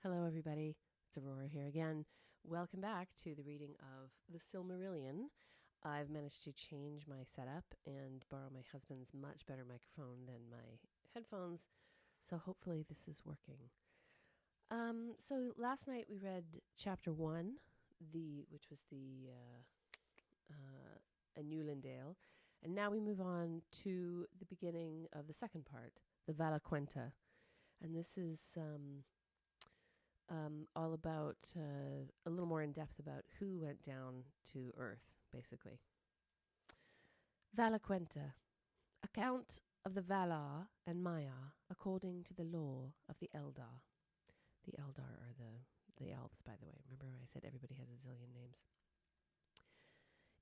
Hello, everybody. It's Aurora here again. Welcome back to the reading of the Silmarillion. I've managed to change my setup and borrow my husband's much better microphone than my headphones, so hopefully this is working. So last night we read chapter 1, which was the Anulindale, and now we move on to the beginning of the second part, the VALAQUENTA, and this is all about a little more in depth about who went down to Earth, basically. VALAQUENTA, account of the Valar and Maiar according to the law of the Eldar. The Eldar are the elves, by the way. Remember I said everybody has a zillion names.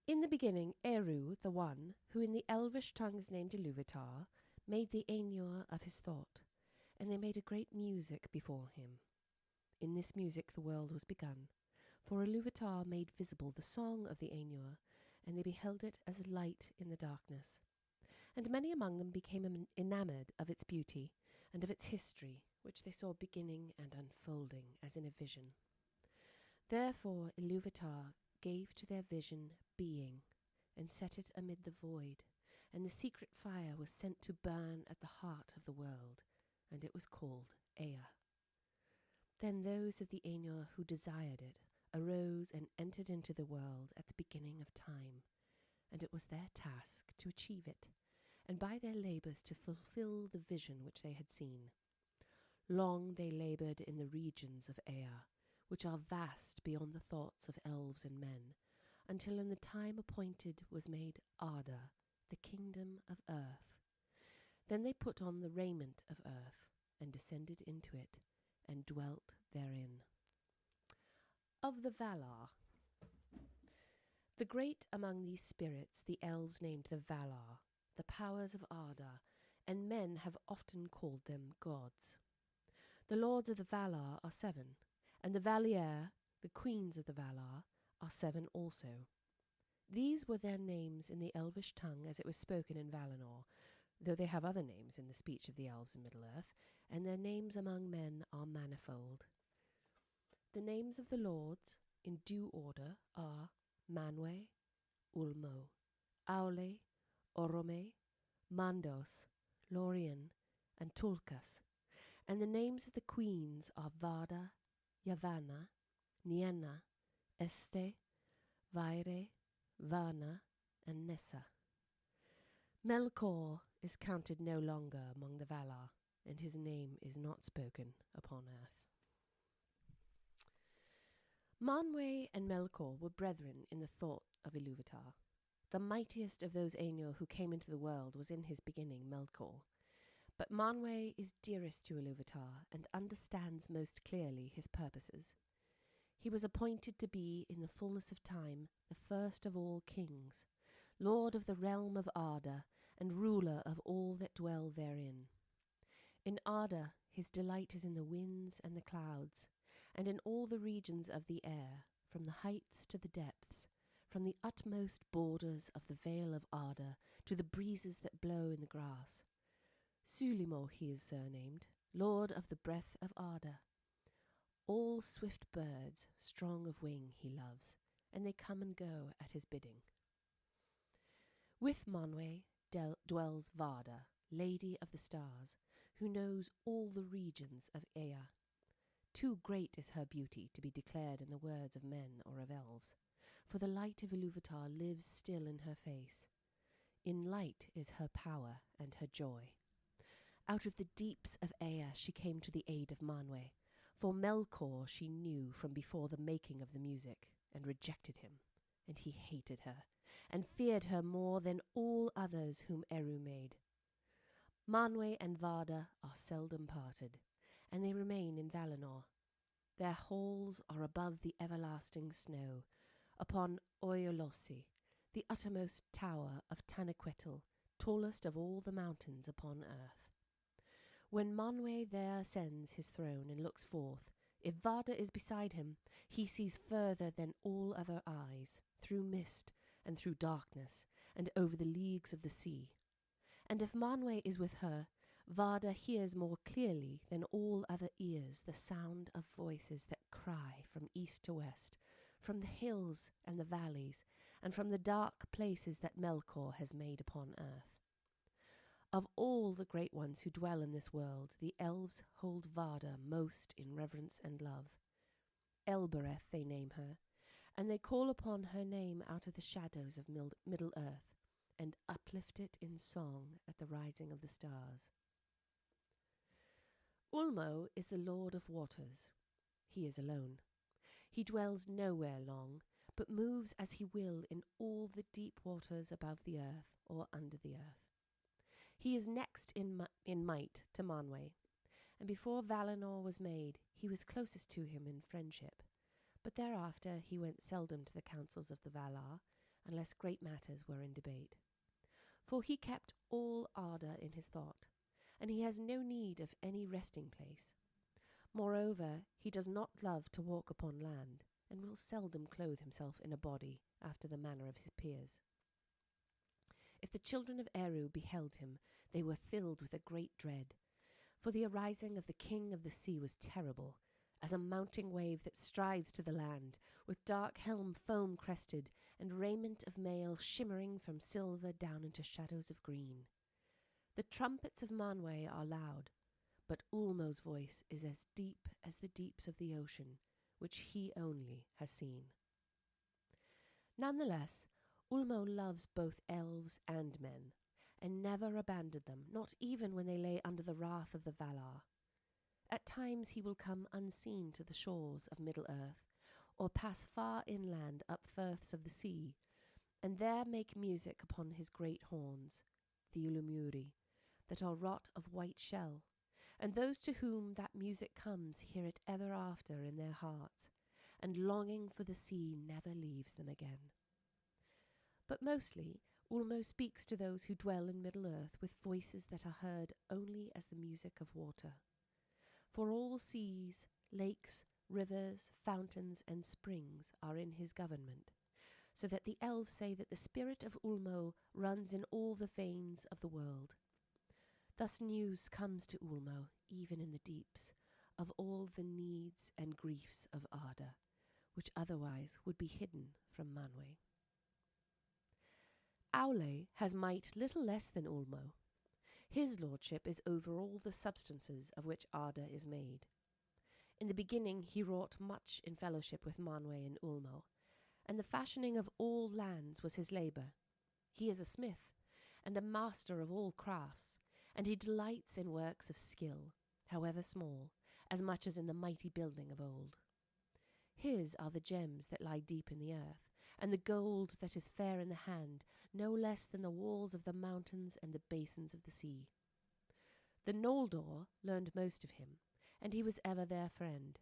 In the beginning, Eru, the One, who in the Elvish tongue is named Iluvatar, made the Ainur of his thought, and they made a great music before him. In this music the world was begun, for Iluvatar made visible the song of the Ainur, and they beheld it as light in the darkness. And many among them became enamoured of its beauty, and of its history, which they saw beginning and unfolding as in a vision. Therefore Iluvatar gave to their vision being, and set it amid the void, and the secret fire was sent to burn at the heart of the world, and it was called Ea. Then those of the Ainur who desired it arose and entered into the world at the beginning of time, and it was their task to achieve it, and by their labours to fulfil the vision which they had seen. Long they laboured in the regions of Ea, which are vast beyond the thoughts of elves and men, until in the time appointed was made Arda, the kingdom of earth. Then they put on the raiment of earth, and descended into it, and dwelt therein. Of the Valar. The great among these spirits the elves named the Valar, the powers of Arda, and men have often called them gods. The lords of the Valar are 7, and the Valier, the queens of the Valar, are 7 also. These were their names in the elvish tongue as it was spoken in Valinor, though they have other names in the speech of the elves in Middle-earth, and their names among men are manifold. The names of the lords, in due order, are Manwe, Ulmo, Aule, Orome, Mandos, Lorien, and Tulkas, and the names of the queens are Vada, Yavanna, Nienna, Este, Vaire, Vana, and Nessa. Melkor is counted no longer among the Valar, and his name is not spoken upon earth. Manwe and Melkor were brethren in the thought of Iluvatar. The mightiest of those Ainur who came into the world was in his beginning Melkor. But Manwe is dearest to Iluvatar, and understands most clearly his purposes. He was appointed to be, in the fullness of time, the first of all kings, lord of the realm of Arda, and ruler of all that dwell therein. In Arda his delight is in the winds and the clouds, and in all the regions of the air, from the heights to the depths, from the utmost borders of the vale of Arda to the breezes that blow in the grass. Sulimo he is surnamed, lord of the breath of Arda. All swift birds, strong of wing, he loves, and they come and go at his bidding. With Manwe dwells Vada, Lady of the Stars, who knows all the regions of Ea. Too great is her beauty to be declared in the words of men or of elves, for the light of Iluvatar lives still in her face. In light is her power and her joy. Out of the deeps of Ea she came to the aid of Manwe, for Melkor she knew from before the making of the music, and rejected him, and he hated her, and feared her more than all others whom Eru made. Manwe and Vada are seldom parted, and they remain in Valinor. Their halls are above the everlasting snow, upon Oiolossi, the uttermost tower of Tanaquetil, tallest of all the mountains upon earth. When Manwe there ascends his throne and looks forth, if Vada is beside him, he sees further than all other eyes, through mist and through darkness, and over the leagues of the sea. And if Manwe is with her, Varda hears more clearly than all other ears the sound of voices that cry from east to west, from the hills and the valleys, and from the dark places that Melkor has made upon earth. Of all the great ones who dwell in this world, the elves hold Varda most in reverence and love. Elbereth they name her, and they call upon her name out of the shadows of Middle-earth, and uplift it in song at the rising of the stars. Ulmo is the Lord of Waters. He is alone. He dwells nowhere long, but moves as he will in all the deep waters above the earth or under the earth. He is next in might to Manwë, and before Valinor was made, he was closest to him in friendship. But thereafter he went seldom to the councils of the Valar, unless great matters were in debate. For he kept all ardour in his thought, and he has no need of any resting place. Moreover, he does not love to walk upon land, and will seldom clothe himself in a body after the manner of his peers. If the children of Eru beheld him, they were filled with a great dread, for the arising of the king of the sea was terrible, as a mounting wave that strides to the land, with dark helm foam-crested, and raiment of mail shimmering from silver down into shadows of green. The trumpets of Manwë are loud, but Ulmo's voice is as deep as the deeps of the ocean, which he only has seen. Nonetheless, Ulmo loves both elves and men, and never abandoned them, not even when they lay under the wrath of the Valar. At times he will come unseen to the shores of Middle-earth, or pass far inland up firths of the sea, and there make music upon his great horns, the Ulumuri, that are wrought of white shell, and those to whom that music comes hear it ever after in their hearts, and longing for the sea never leaves them again. But mostly Ulmo speaks to those who dwell in Middle-earth with voices that are heard only as the music of water. For all seas, lakes, rivers, fountains, and springs are in his government, so that the elves say that the spirit of Ulmo runs in all the veins of the world. Thus news comes to Ulmo, even in the deeps, of all the needs and griefs of Arda, which otherwise would be hidden from Manwë. Aule has might little less than Ulmo. His lordship is over all the substances of which Arda is made. In the beginning he wrought much in fellowship with Manwë and Ulmo, and the fashioning of all lands was his labour. He is a smith, and a master of all crafts, and he delights in works of skill, however small, as much as in the mighty building of old. His are the gems that lie deep in the earth, and the gold that is fair in the hand, no less than the walls of the mountains and the basins of the sea. The Noldor learned most of him, and he was ever their friend.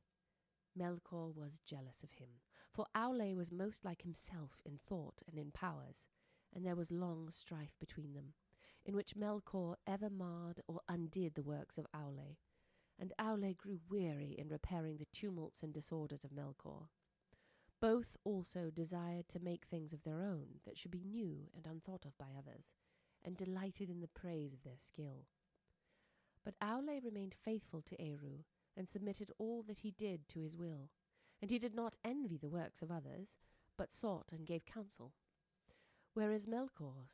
Melkor was jealous of him, for Aule was most like himself in thought and in powers, and there was long strife between them, in which Melkor ever marred or undid the works of Aule, and Aule grew weary in repairing the tumults and disorders of Melkor. Both also desired to make things of their own that should be new and unthought of by others, and delighted in the praise of their skill. But Aule remained faithful to Eru, and submitted all that he did to his will, and he did not envy the works of others, but sought and gave counsel, whereas Melkor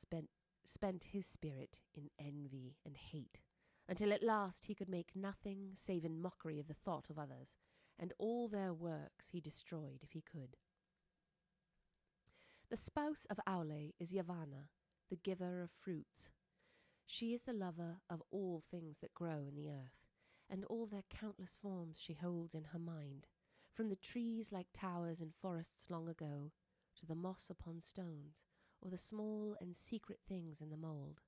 spent his spirit in envy and hate, until at last he could make nothing save in mockery of the thought of others, and all their works he destroyed if he could. The spouse of Aule is Yavanna, the giver of fruits. She is the lover of all things that grow in the earth, and all their countless forms she holds in her mind, from the trees like towers in forests long ago, to the moss upon stones, or the small and secret things in the mould.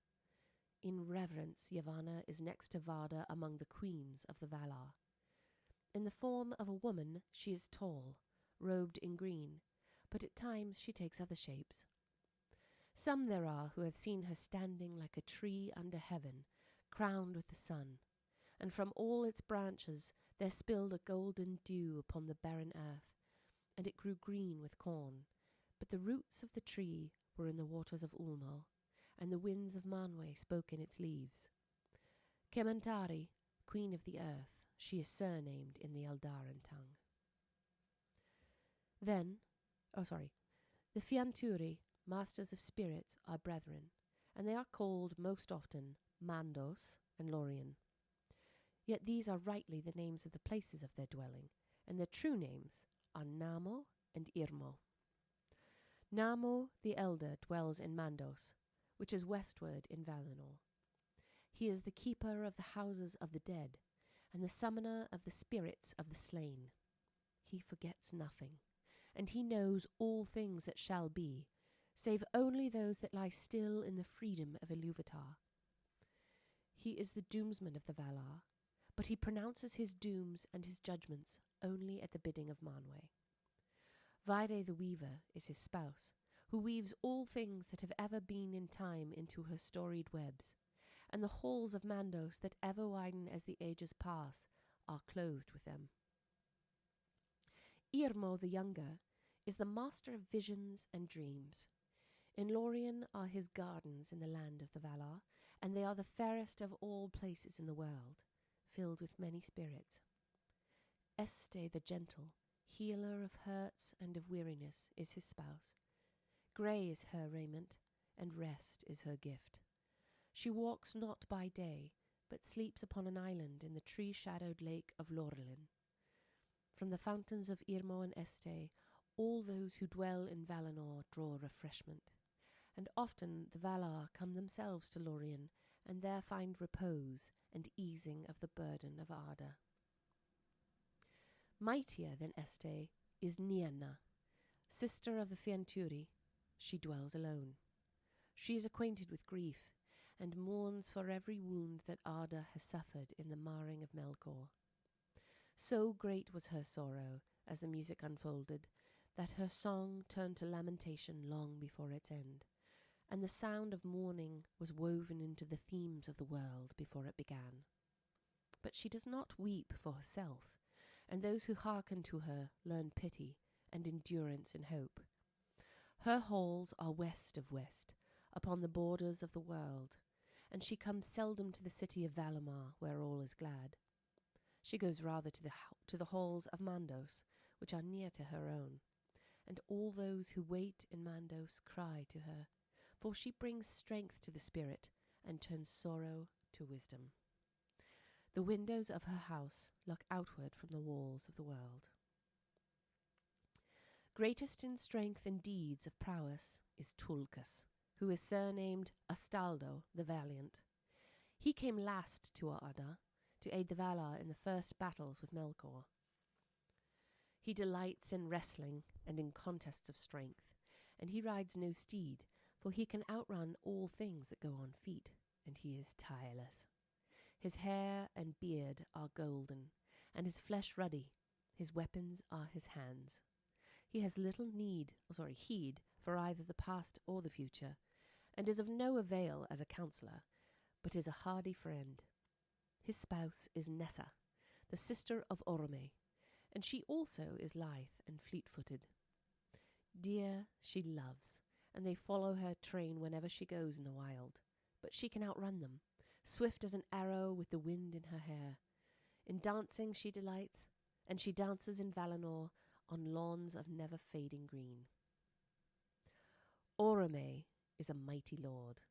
In reverence, Yavanna is next to Varda among the queens of the Valar. In the form of a woman she is tall, robed in green, but at times she takes other shapes. Some there are who have seen her standing like a tree under heaven, crowned with the sun, and from all its branches there spilled a golden dew upon the barren earth, and it grew green with corn, but the roots of the tree were in the waters of Ulmo, and the winds of Manwë spoke in its leaves. Kementari, Queen of the Earth, she is surnamed in the Eldaran tongue. The Fianturi, Masters of Spirits, are brethren, and they are called most often Mandos and Lorien. Yet these are rightly the names of the places of their dwelling, and their true names are Namo and Irmo. Namo the Elder dwells in Mandos, which is westward in Valinor. He is the keeper of the houses of the dead, and the summoner of the spirits of the slain. He forgets nothing, and he knows all things that shall be, save only those that lie still in the freedom of Ilúvatar. He is the doomsman of the Valar, but he pronounces his dooms and his judgments only at the bidding of Manwë. Vaire the Weaver is his spouse, who weaves all things that have ever been in time into her storied webs, and the halls of Mandos that ever widen as the ages pass are clothed with them. Irmo the Younger is the master of visions and dreams. In Lorien are his gardens in the land of the Valar, and they are the fairest of all places in the world, filled with many spirits. Este the Gentle, healer of hurts and of weariness, is his spouse. Grey is her raiment, and rest is her gift. She walks not by day, but sleeps upon an island in the tree-shadowed lake of Lorelin. From the fountains of Irmo and Este, all those who dwell in Valinor draw refreshment, and often the Valar come themselves to Lorien, and there find repose and easing of the burden of Arda. Mightier than Este is Nienna, sister of the Fianturi. She dwells alone. She is acquainted with grief, and mourns for every wound that Arda has suffered in the marring of Melkor. So great was her sorrow, as the music unfolded, that her song turned to lamentation long before its end, and the sound of mourning was woven into the themes of the world before it began. But she does not weep for herself, and those who hearken to her learn pity and endurance and hope. Her halls are west of west, upon the borders of the world, and she comes seldom to the city of Valamar, where all is glad. She goes rather to the halls of Mandos, which are near to her own, and all those who wait in Mandos cry to her, for she brings strength to the spirit and turns sorrow to wisdom. The windows of her house look outward from the walls of the world. Greatest in strength and deeds of prowess is Tulkas, who is surnamed Astaldo the Valiant. He came last to Arda to aid the Valar in the first battles with Melkor. He delights in wrestling and in contests of strength, and he rides no steed, for he can outrun all things that go on feet, and he is tireless. His hair and beard are golden, and his flesh ruddy. His weapons are his hands. He has little heed for either the past or the future, and is of no avail as a counsellor, but is a hardy friend. His spouse is Nessa, the sister of Orome, and she also is lithe and fleet-footed. Deer she loves, and they follow her train whenever she goes in the wild, but she can outrun them, swift as an arrow with the wind in her hair. In dancing she delights, and she dances in Valinor on lawns of never-fading green. Orome is a mighty lord.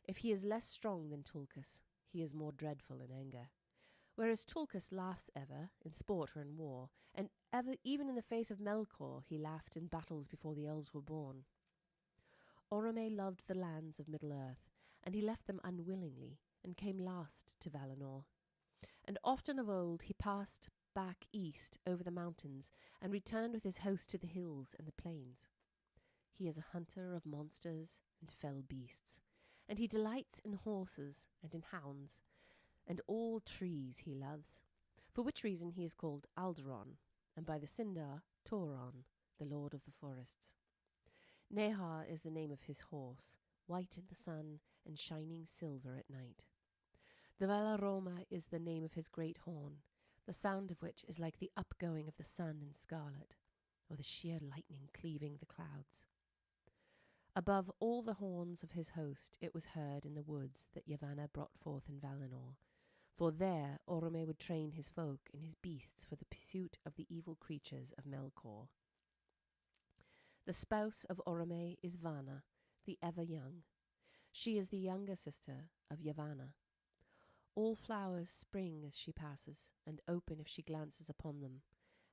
If he is less strong than Tulkas, he is more dreadful in anger. Whereas Tulkas laughs ever, in sport or in war, and even in the face of Melkor he laughed in battles before the elves were born. Orome loved the lands of Middle-earth, and he left them unwillingly, and came last to Valinor. And often of old he passed back east over the mountains, and returned with his host to the hills and the plains. He is a hunter of monsters and fell beasts, and he delights in horses and in hounds, and all trees he loves, for which reason he is called Alderon, and by the Sindar, Tauron, the lord of the forests. Nehar is the name of his horse, white in the sun and shining silver at night. The Valaroma is the name of his great horn, the sound of which is like the upgoing of the sun in scarlet, or the sheer lightning cleaving the clouds. Above all the horns of his host it was heard in the woods that Yavanna brought forth in Valinor, for there Orome would train his folk and his beasts for the pursuit of the evil creatures of Melkor. The spouse of Orome is Vana, the ever-young. She is the younger sister of Yavanna. All flowers spring as she passes, and open if she glances upon them,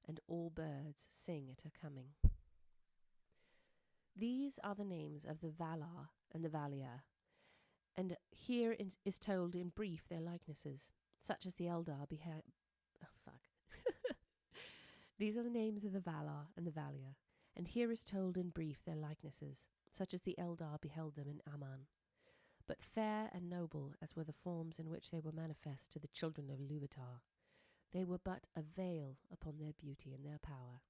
and all birds sing at her coming. These are the names of the Valar and the Valir, and here is told in brief their likenesses, such as the Eldar behind. Oh, fuck. These are the names of the Valar and the Valir, and here is told in brief their likenesses, such as the Eldar beheld them in Aman. But fair and noble as were the forms in which they were manifest to the children of Ilúvatar, they were but a veil upon their beauty and their power.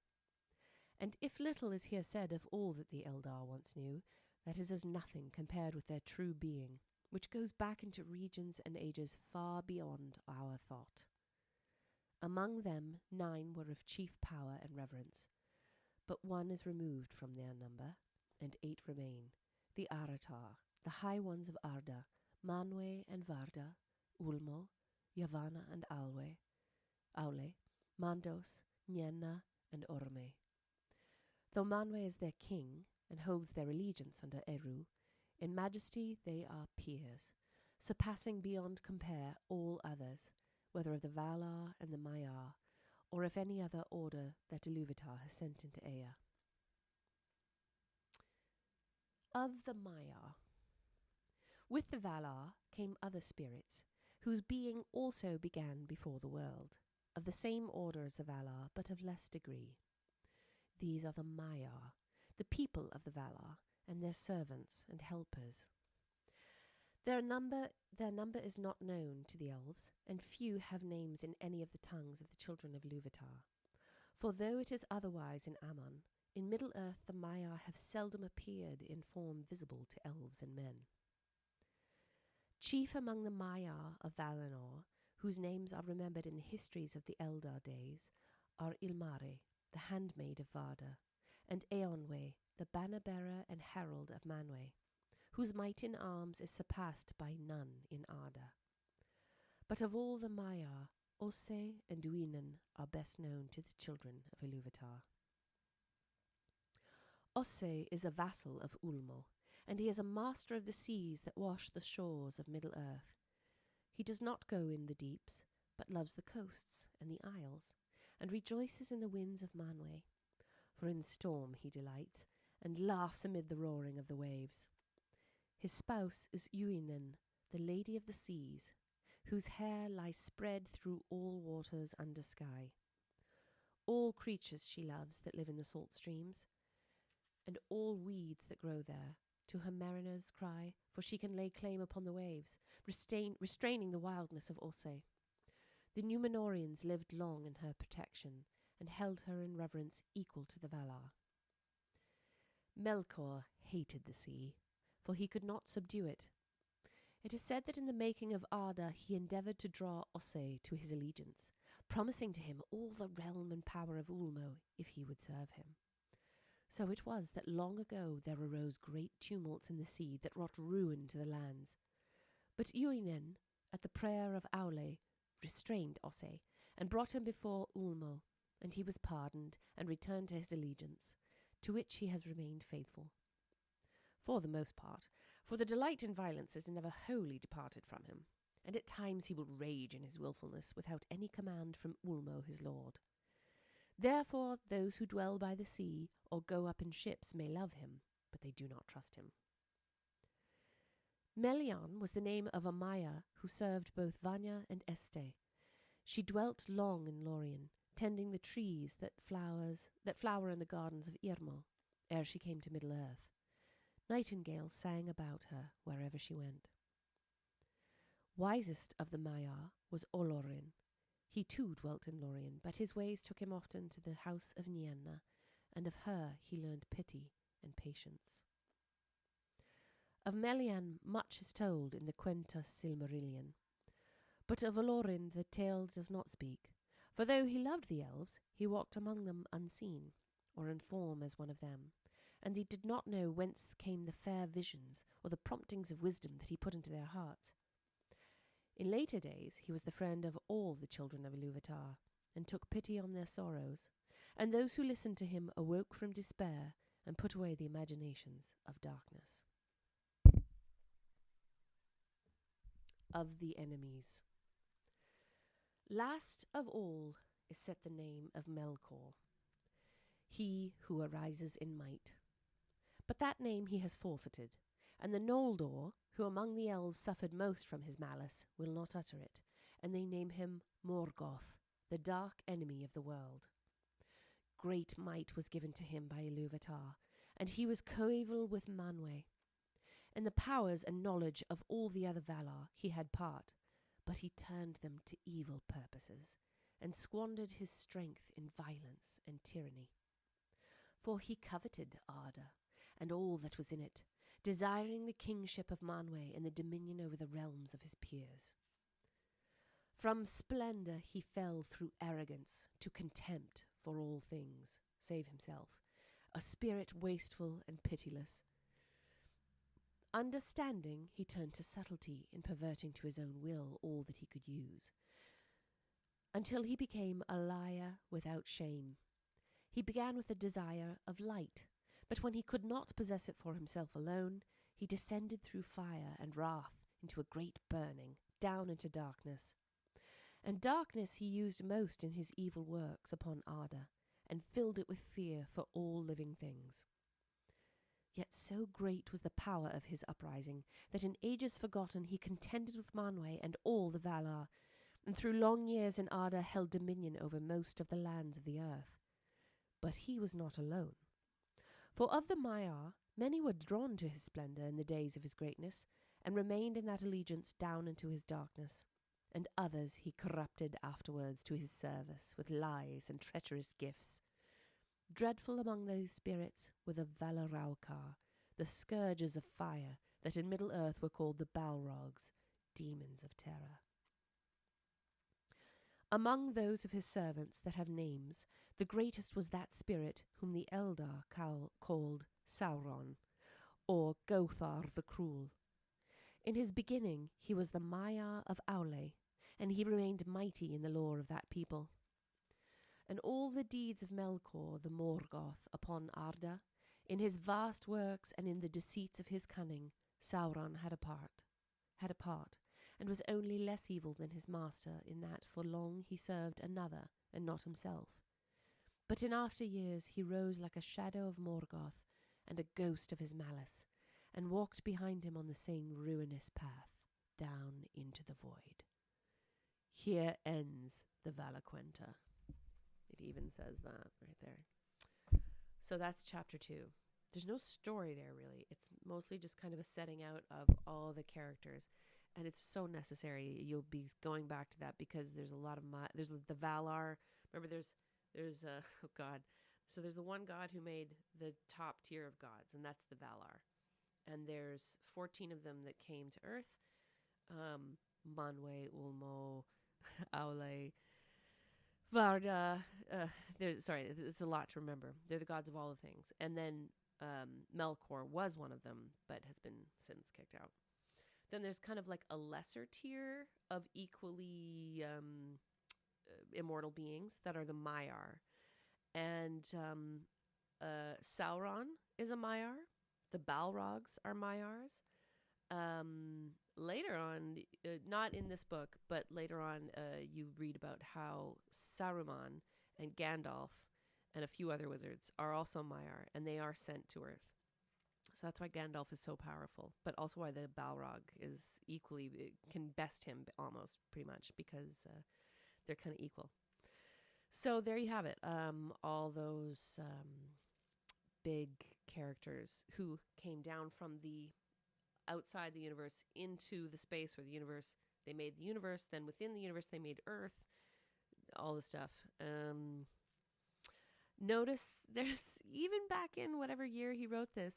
And if little is here said of all that the Eldar once knew, that is as nothing compared with their true being, which goes back into regions and ages far beyond our thought. Among them 9 were of chief power and reverence, but 1 is removed from their number, and 8 remain, the Aratar, the high ones of Arda, Manwe and Varda, Ulmo, Yavanna and Aule, Mandos, Nienna and Orome. Though Manwe is their king and holds their allegiance under Eru, in majesty they are peers, surpassing beyond compare all others, whether of the Valar and the Maiar, or of any other order that Ilúvatar has sent into Ea. Of the Maiar. With the Valar came other spirits, whose being also began before the world, of the same order as the Valar, but of less degree. These are the Maiar, the people of the Valar, and their servants and helpers. Their number is not known to the elves, and few have names in any of the tongues of the children of Ilúvatar. For though it is otherwise in Aman, in Middle-earth the Maiar have seldom appeared in form visible to elves and men. Chief among the Maiar of Valinor, whose names are remembered in the histories of the Eldar days, are Ilmari, the handmaid of Varda, and Eonwe, the banner-bearer and herald of Manwe, whose might in arms is surpassed by none in Arda. But of all the Maiar, Osse and Uinen are best known to the children of Ilúvatar. Osse is a vassal of Ulmo, and he is a master of the seas that wash the shores of Middle-earth. He does not go in the deeps, but loves the coasts and the isles, and rejoices in the winds of Manwe. For in storm he delights, and laughs amid the roaring of the waves. His spouse is Uinen, the lady of the seas, whose hair lies spread through all waters under sky. All creatures she loves that live in the salt streams, and all weeds that grow there. To her mariners cry, for she can lay claim upon the waves, restraining the wildness of Osse. The Númenóreans lived long in her protection, and held her in reverence equal to the Valar. Melkor hated the sea, for he could not subdue it. It is said that in the making of Arda he endeavoured to draw Osse to his allegiance, promising to him all the realm and power of Ulmo if he would serve him. So it was that long ago there arose great tumults in the sea that wrought ruin to the lands. But Uinen, at the prayer of Aule, restrained Osse, and brought him before Ulmo, and he was pardoned, and returned to his allegiance, to which he has remained faithful. For the most part, for the delight in violence is never wholly departed from him, and at times he will rage in his wilfulness without any command from Ulmo his lord. Therefore those who dwell by the sea or go up in ships may love him, but they do not trust him. Melian was the name of a Maya who served both Vanya and Este. She dwelt long in Lorien, tending the trees that flower in the gardens of Irmo, ere she came to Middle-earth. Nightingales sang about her wherever she went. Wisest of the Maiar was Olorin. He too dwelt in Lorien, but his ways took him often to the house of Nienna, and of her he learned pity and patience. Of Melian much is told in the Quenta Silmarillion, but of Olorin the tale does not speak, for though he loved the elves, he walked among them unseen, or in form as one of them, and he did not know whence came the fair visions or the promptings of wisdom that he put into their hearts. In later days, he was the friend of all the children of Iluvatar, and took pity on their sorrows, and those who listened to him awoke from despair and put away the imaginations of darkness. Of the enemies. Last of all is set the name of Melkor, he who arises in might. But that name he has forfeited, and the Noldor, who among the elves suffered most from his malice, will not utter it, and they name him Morgoth, the dark enemy of the world. Great might was given to him by Iluvatar, and he was coeval with Manwë. In the powers and knowledge of all the other Valar he had part, but he turned them to evil purposes, and squandered his strength in violence and tyranny. For he coveted Arda, and all that was in it, desiring the kingship of Manwë and the dominion over the realms of his peers. From splendour he fell through arrogance to contempt for all things, save himself, a spirit wasteful and pitiless. Understanding, he turned to subtlety in perverting to his own will all that he could use, until he became a liar without shame. He began with the desire of light, but when he could not possess it for himself alone, he descended through fire and wrath into a great burning, down into darkness. And darkness he used most in his evil works upon Arda, and filled it with fear for all living things. Yet so great was the power of his uprising, that in ages forgotten he contended with Manwë and all the Valar, and through long years in Arda held dominion over most of the lands of the earth. But he was not alone. For of the Maiar, many were drawn to his splendour in the days of his greatness, and remained in that allegiance down into his darkness, and others he corrupted afterwards to his service with lies and treacherous gifts. Dreadful among those spirits were the Valaraukar, the scourges of fire that in Middle-earth were called the Balrogs, demons of terror. Among those of his servants that have names, the greatest was that spirit whom the Eldar called Sauron, or Gothar the Cruel. In his beginning he was the Maiar of Aule, and he remained mighty in the lore of that people. And all the deeds of Melkor the Morgoth upon Arda, in his vast works and in the deceits of his cunning, Sauron had a part, and was only less evil than his master in that for long he served another and not himself. But in after years he rose like a shadow of Morgoth and a ghost of his malice, and walked behind him on the same ruinous path down into the void. Here ends the VALAQUENTA. It even says that right there. So that's chapter 2. There's no story there, really. It's mostly just kind of a setting out of all the characters. And it's so necessary. You'll be going back to that because there's a lot of... there's the Valar. Remember, there's oh, God. So there's the one god who made the top tier of gods, and that's the Valar. And there's 14 of them that came to Earth. Manwë, Ulmo, Aule... Varda, it's a lot to remember. They're the gods of all the things. And then Melkor was one of them, but has been since kicked out. Then there's kind of like a lesser tier of equally immortal beings that are the Maiar. And Sauron is a Maiar. The Balrogs are Maiars. Later on, not in this book, but later on, you read about how Saruman and Gandalf and a few other wizards are also Maiar, and they are sent to Earth. So that's why Gandalf is so powerful, but also why the Balrog is equally, can best him almost, pretty much, because they're kind of equal. So there you have it. All those big characters who came down from the outside the universe into the space where the universe, they made the universe, then within the universe they made Earth, all the stuff. Notice there's, even back in whatever year he wrote this,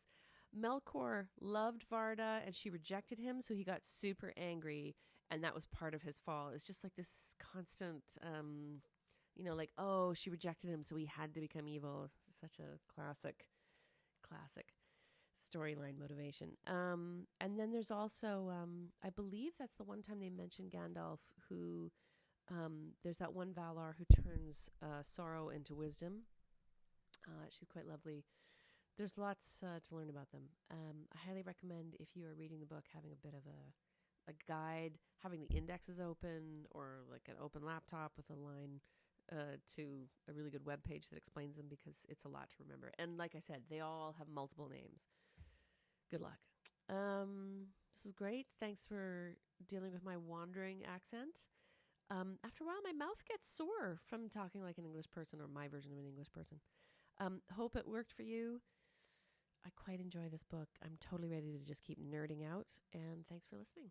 Melkor loved Varda and she rejected him, so he got super angry, and that was part of his fall. It's just like this constant, like, oh, she rejected him, so he had to become evil. Such a classic storyline motivation. And then there's also, I believe that's the one time they mentioned Gandalf, who there's that one Valar who turns sorrow into wisdom. She's quite lovely. There's lots to learn about them. I highly recommend, if you are reading the book, having a bit of a guide, having the indexes open, or like an open laptop with a line to a really good web page that explains them, because it's a lot to remember. And like I said, they all have multiple names. Good luck. This is great. Thanks for dealing with my wandering accent. After a while, my mouth gets sore from talking like an English person, or my version of an English person. Hope it worked for you. I quite enjoy this book. I'm totally ready to just keep nerding out, and thanks for listening.